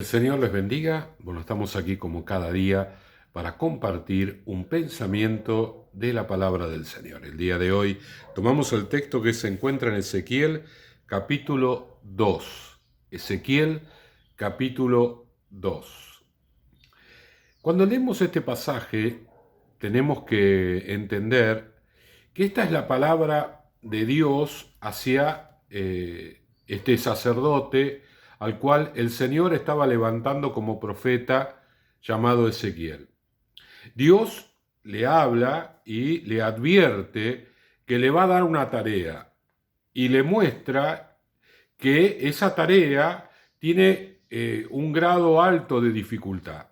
El Señor les bendiga. Bueno, estamos aquí como cada día para compartir un pensamiento de la palabra del Señor. El día de hoy tomamos el texto que se encuentra en Ezequiel capítulo 2. Ezequiel capítulo 2. Cuando leemos este pasaje, tenemos que entender que esta es la palabra de Dios hacia este sacerdote al cual el Señor estaba levantando como profeta llamado Ezequiel. Dios le habla y le advierte que le va a dar una tarea y le muestra que esa tarea tiene un grado alto de dificultad.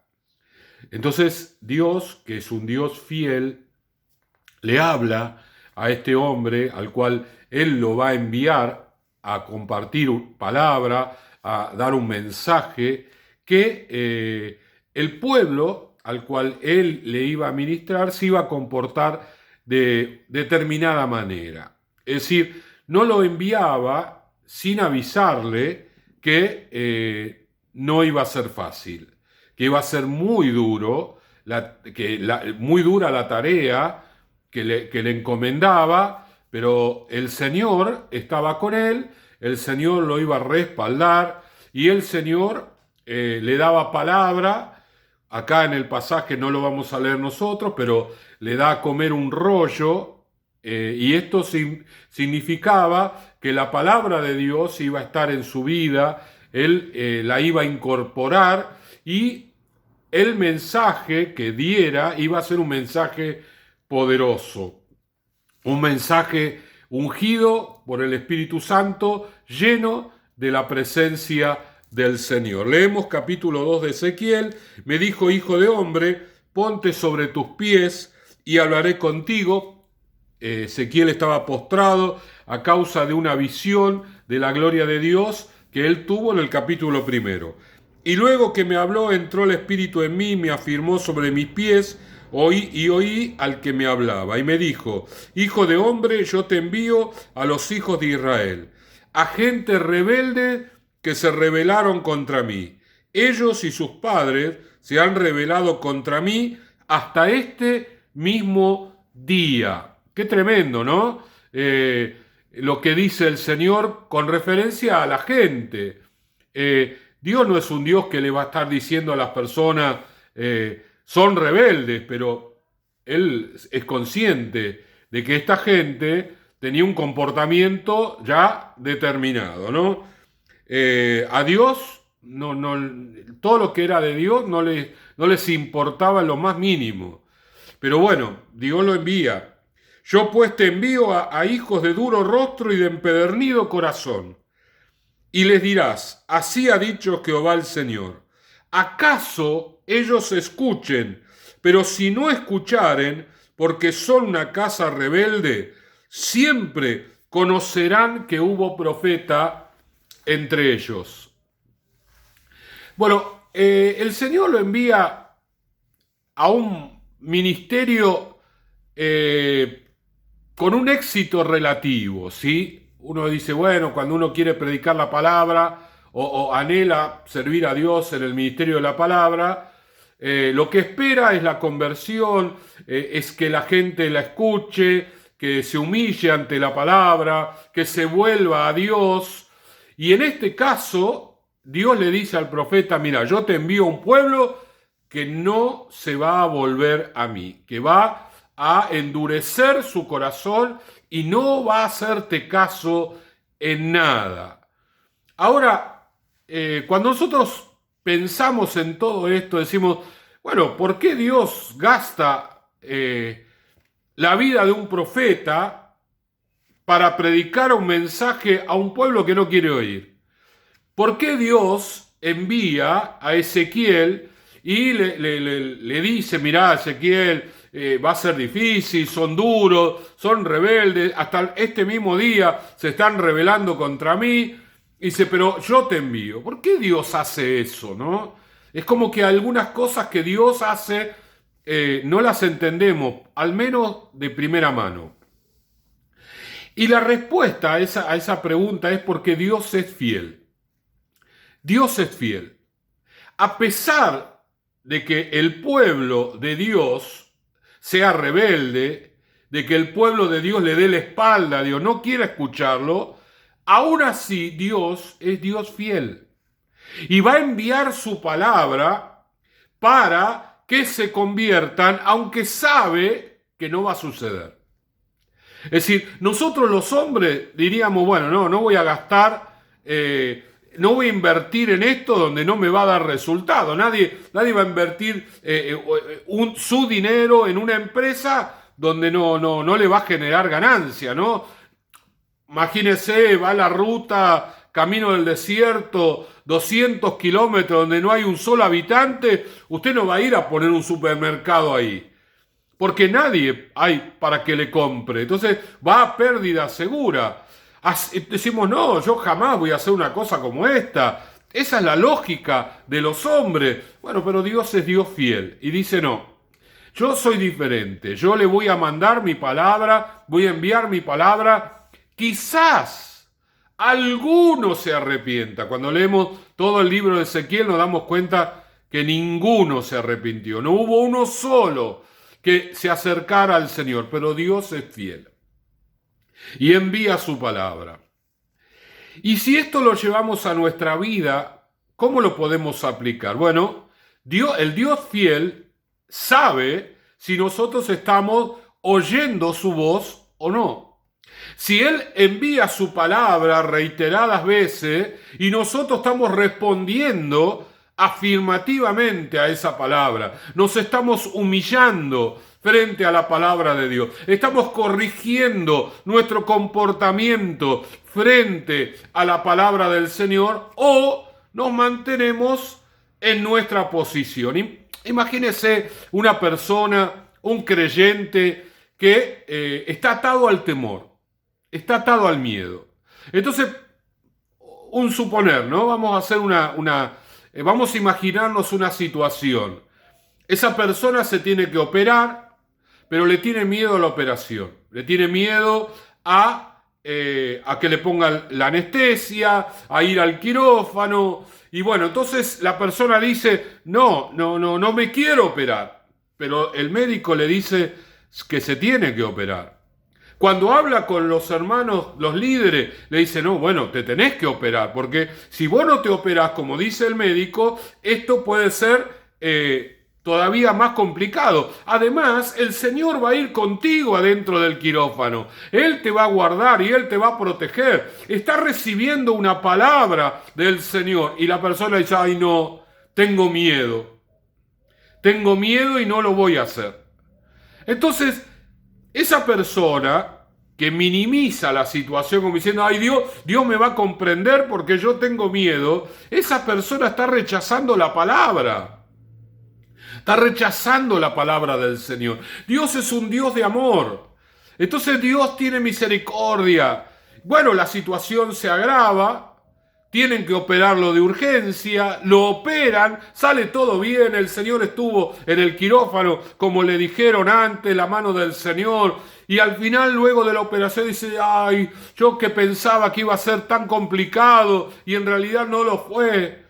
Entonces Dios, que es un Dios fiel, le habla a este hombre al cual él lo va a enviar a compartir palabra, a dar un mensaje, que el pueblo al cual él le iba a ministrar se iba a comportar de determinada manera. Es decir, no lo enviaba sin avisarle que no iba a ser fácil, que iba a ser muy duro, muy dura la tarea que le encomendaba, pero el Señor estaba con él, el Señor lo iba a respaldar y el Señor le daba palabra. Acá en el pasaje no lo vamos a leer nosotros, pero le da a comer un rollo, y esto significaba que la palabra de Dios iba a estar en su vida, él la iba a incorporar y el mensaje que diera iba a ser un mensaje poderoso, un mensaje ungido por el Espíritu Santo, lleno de la presencia del Señor. Leemos capítulo 2 de Ezequiel. Me dijo: hijo de hombre, ponte sobre tus pies y hablaré contigo. Ezequiel estaba postrado a causa de una visión de la gloria de Dios que él tuvo en el capítulo primero. Y luego que me habló, entró el Espíritu en mí, me afirmó sobre mis pies, oí al que me hablaba, y me dijo: hijo de hombre, yo te envío a los hijos de Israel, a gente rebelde que se rebelaron contra mí. Ellos y sus padres se han rebelado contra mí hasta este mismo día. Qué tremendo, ¿no? Lo que dice el Señor con referencia a la gente. Dios no es un Dios que le va a estar diciendo a las personas son rebeldes, pero Él es consciente de que esta gente tenía un comportamiento ya determinado, ¿no? A Dios, todo lo que era de Dios no les importaba en lo más mínimo. Pero bueno, Dios lo envía. Yo pues te envío a hijos de duro rostro y de empedernido corazón. Y les dirás: así ha dicho Jehová el Señor. ¿Acaso ellos escuchen? Pero si no escucharen, porque son una casa rebelde, siempre conocerán que hubo profeta entre ellos. Bueno, el Señor lo envía a un ministerio con un éxito relativo, ¿sí? Uno dice, bueno, cuando uno quiere predicar la palabra o anhela servir a Dios en el ministerio de la palabra, lo que espera es la conversión, es que la gente la escuche, que se humille ante la palabra, que se vuelva a Dios. Y en este caso, Dios le dice al profeta: mira, yo te envío a un pueblo que no se va a volver a mí, que va a endurecer su corazón y no va a hacerte caso en nada. Ahora, cuando nosotros pensamos en todo esto, decimos, bueno, ¿por qué Dios gasta la vida de un profeta para predicar un mensaje a un pueblo que no quiere oír? ¿Por qué Dios envía a Ezequiel y le dice: mirá, Ezequiel, va a ser difícil, son duros, son rebeldes, hasta este mismo día se están rebelando contra mí? Dice: pero yo te envío. ¿Por qué Dios hace eso, no? Es como que algunas cosas que Dios hace no las entendemos, al menos de primera mano. Y la respuesta a esa pregunta es porque Dios es fiel. Dios es fiel. a pesar de que el pueblo de Dios sea rebelde, de que el pueblo de Dios le dé la espalda a Dios, no quiera escucharlo, aún así Dios es Dios fiel. Y va a enviar su palabra para que se conviertan, aunque sabe que no va a suceder. Es decir, nosotros los hombres diríamos, bueno, no voy a gastar, no voy a invertir en esto donde no me va a dar resultado. Nadie va a invertir su dinero en una empresa donde no le va a generar ganancia, ¿no? Imagínese, va a la ruta, camino del desierto, 200 kilómetros donde no hay un solo habitante, usted no va a ir a poner un supermercado ahí, porque nadie hay para que le compre. Entonces va a pérdida segura. Decimos, no, yo jamás voy a hacer una cosa como esta. Esa es la lógica de los hombres. Bueno, pero Dios es Dios fiel y dice, no, yo soy diferente. Yo le voy a mandar mi palabra, voy a enviar mi palabra. Quizás alguno se arrepienta. Cuando leemos todo el libro de Ezequiel nos damos cuenta que ninguno se arrepintió. No hubo uno solo que se acercara al Señor, pero Dios es fiel y envía su palabra. Y si esto lo llevamos a nuestra vida, ¿cómo lo podemos aplicar? Bueno, el Dios fiel sabe si nosotros estamos oyendo su voz o no. Si Él envía su palabra reiteradas veces y nosotros estamos respondiendo afirmativamente a esa palabra, nos estamos humillando frente a la palabra de Dios, estamos corrigiendo nuestro comportamiento frente a la palabra del Señor, o nos mantenemos en nuestra posición. Imagínese una persona, un creyente que está atado al temor, está atado al miedo. Entonces, un suponer, ¿no? Vamos a hacer vamos a imaginarnos una situación. Esa persona se tiene que operar, pero le tiene miedo a la operación. Le tiene miedo a que le pongan la anestesia, a ir al quirófano. Y bueno, entonces la persona dice, no me quiero operar. Pero el médico le dice que se tiene que operar. Cuando habla con los hermanos, los líderes, le dice, no, bueno, te tenés que operar, porque si vos no te operás, como dice el médico, esto puede ser todavía más complicado. Además, el Señor va a ir contigo adentro del quirófano. Él te va a guardar y Él te va a proteger. Está recibiendo una palabra del Señor y la persona dice, ay no, tengo miedo. Tengo miedo y no lo voy a hacer. Entonces, esa persona que minimiza la situación como diciendo, ay Dios me va a comprender porque yo tengo miedo, esa persona está rechazando la palabra. Está rechazando la palabra del Señor. Dios es un Dios de amor. Entonces Dios tiene misericordia. Bueno, la situación se agrava. Tienen que operarlo de urgencia, lo operan, sale todo bien, el Señor estuvo en el quirófano, como le dijeron antes, la mano del Señor, y al final, luego de la operación, dice, ay, yo que pensaba que iba a ser tan complicado, y en realidad no lo fue.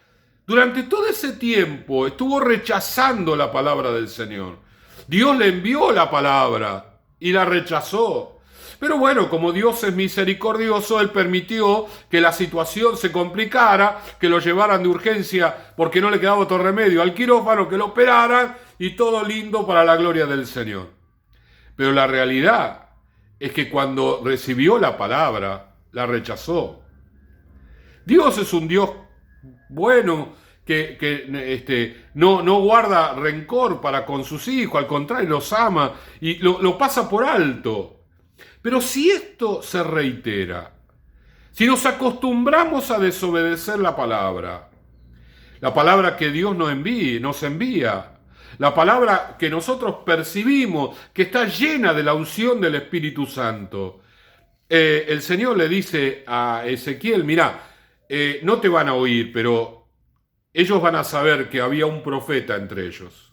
Durante todo ese tiempo estuvo rechazando la palabra del Señor. Dios le envió la palabra y la rechazó. Pero bueno, como Dios es misericordioso, Él permitió que la situación se complicara, que lo llevaran de urgencia porque no le quedaba otro remedio al quirófano, que lo operaran y todo lindo para la gloria del Señor. Pero la realidad es que cuando recibió la palabra, la rechazó. Dios es un Dios bueno que no guarda rencor para con sus hijos, al contrario, los ama y lo pasa por alto. Pero si esto se reitera, si nos acostumbramos a desobedecer la palabra que Dios nos envía, la palabra que nosotros percibimos, que está llena de la unción del Espíritu Santo, el Señor le dice a Ezequiel, mirá, no te van a oír, pero ellos van a saber que había un profeta entre ellos.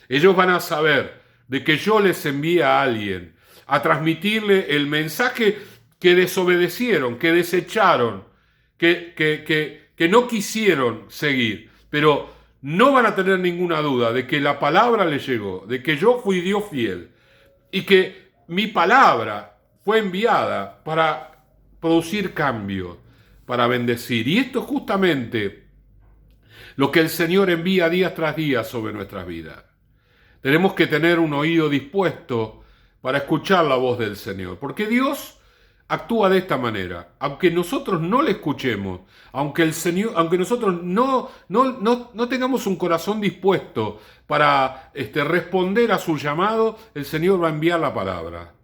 Ellos van a saber de que yo les envié a alguien a transmitirle el mensaje que desobedecieron, que desecharon, que no quisieron seguir. Pero no van a tener ninguna duda de que la palabra les llegó, de que yo fui Dios fiel y que mi palabra fue enviada para producir cambio, para bendecir. Y esto es justamente lo que el Señor envía día tras día sobre nuestras vidas. Tenemos que tener un oído dispuesto para escuchar la voz del Señor, porque Dios actúa de esta manera. Aunque nosotros no le escuchemos, aunque nosotros no tengamos un corazón dispuesto para responder a su llamado, el Señor va a enviar la palabra.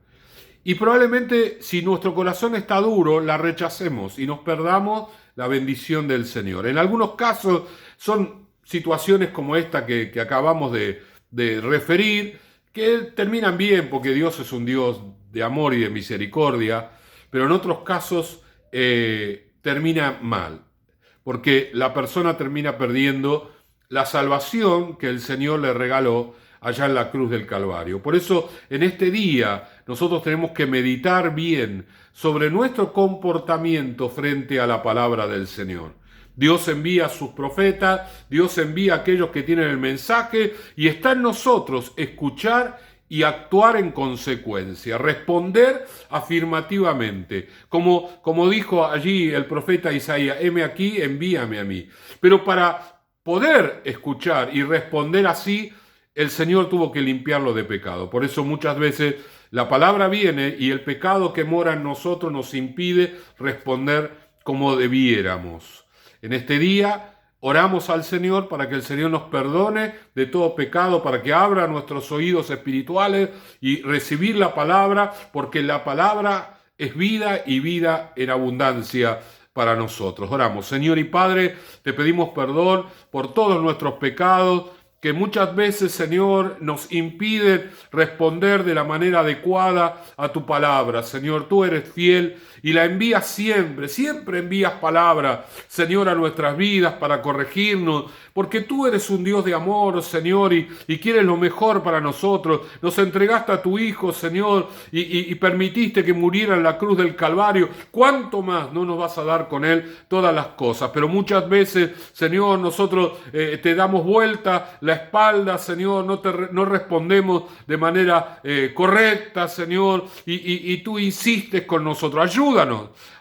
Y probablemente si nuestro corazón está duro, la rechacemos y nos perdamos la bendición del Señor. En algunos casos son situaciones como esta que acabamos de referir, que terminan bien porque Dios es un Dios de amor y de misericordia, pero en otros casos termina mal, porque la persona termina perdiendo la salvación que el Señor le regaló allá en la cruz del Calvario. Por eso, en este día, nosotros tenemos que meditar bien sobre nuestro comportamiento frente a la palabra del Señor. Dios envía a sus profetas, Dios envía a aquellos que tienen el mensaje, y está en nosotros escuchar y actuar en consecuencia, responder afirmativamente, como dijo allí el profeta Isaías: heme aquí, envíame a mí. Pero para poder escuchar y responder así, el Señor tuvo que limpiarlo de pecado. Por eso muchas veces la palabra viene y el pecado que mora en nosotros nos impide responder como debiéramos. En este día oramos al Señor para que el Señor nos perdone de todo pecado, para que abra nuestros oídos espirituales y recibir la palabra, porque la palabra es vida y vida en abundancia para nosotros. Oramos. Señor y Padre, te pedimos perdón por todos nuestros pecados, que muchas veces, Señor, nos impiden responder de la manera adecuada a tu palabra. Señor, tú eres fiel y la envías siempre, siempre envías palabra, Señor, a nuestras vidas para corregirnos, porque tú eres un Dios de amor, Señor, y quieres lo mejor para nosotros. Nos entregaste a tu Hijo, Señor, y permitiste que muriera en la cruz del Calvario. ¿Cuánto más no nos vas a dar con Él todas las cosas? Pero muchas veces, Señor, nosotros te damos vuelta la espalda, Señor, no respondemos de manera correcta, Señor, y tú insistes con nosotros.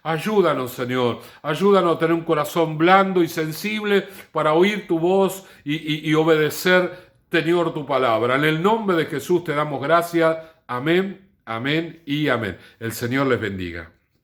Ayúdanos, Señor, ayúdanos a tener un corazón blando y sensible para oír tu voz y obedecer, Señor, tu palabra. En el nombre de Jesús te damos gracias. Amén, amén y amén. El Señor les bendiga.